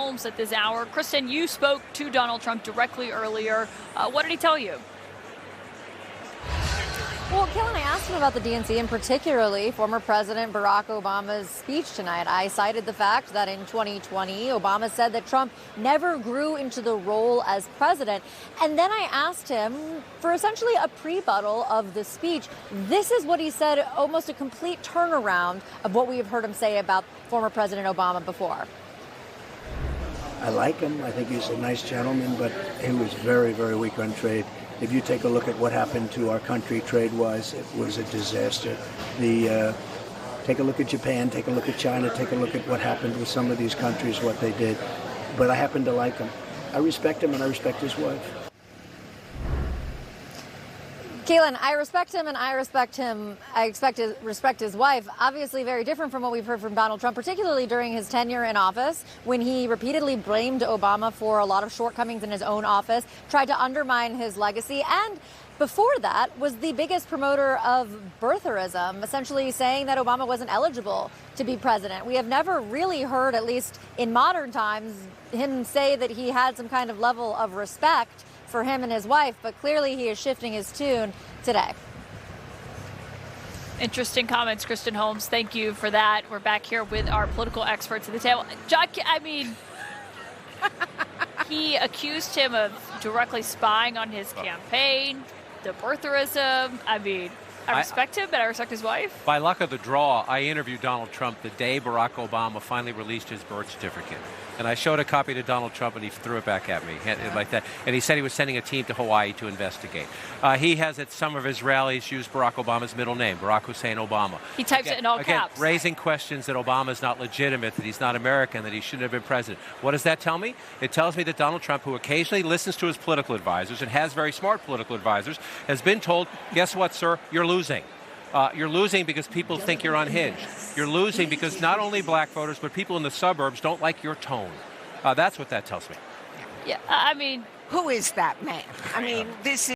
Holmes at this hour. Kristen, you spoke to Donald Trump directly earlier. What did he tell you? Well, Kellen, I asked him about the DNC and particularly former President Barack Obama's speech tonight. I cited the fact that in 2020, Obama said that Trump never grew into the role as president. And then I asked him for essentially a rebuttal of the speech. This is what he said, almost a complete turnaround of what we have heard him say about former President Obama before. I like him. I think he's a nice gentleman, but he was very, very weak on trade. If you take a look at what happened to our country trade-wise, it was a disaster. Take a look at Japan, take a look at China, take a look at what happened with some of these countries, what they did. But I happen to like him. I respect him and I respect his wife. Kaylin, I respect him and I respect his wife. Obviously very different from what we've heard from Donald Trump, particularly during his tenure in office, when he repeatedly blamed Obama for a lot of shortcomings in his own office, tried to undermine his legacy, and before that was the biggest promoter of birtherism, essentially saying that Obama wasn't eligible to be president. We have never really heard, at least in modern times, him say that he had some kind of level of respect for him and his wife, but clearly he is shifting his tune today. Interesting comments, Kristen Holmes. Thank you for that. We're back here with our political experts at the table. John, I mean, he accused him of directly spying on his campaign, the birtherism. I mean, I respect him, but I respect his wife. By luck of the draw, I interviewed Donald Trump the day Barack Obama finally released his birth certificate. And I showed a copy to Donald Trump, and he threw it back at me like that. And he said he was sending a team to Hawaii to investigate. He has at some of his rallies used Barack Obama's middle name, Barack Hussein Obama. He types it in all caps. Raising questions that Obama is not legitimate, that he's not American, that he shouldn't have been president. What does that tell me? It tells me that Donald Trump, who occasionally listens to his political advisors and has very smart political advisors, has been told, guess what, sir, you're losing. You're losing because people think you're unhinged. You're losing because not only black voters, but people in the suburbs don't like your tone. That's what that tells me. Yeah, I mean, who is that man? I mean, this is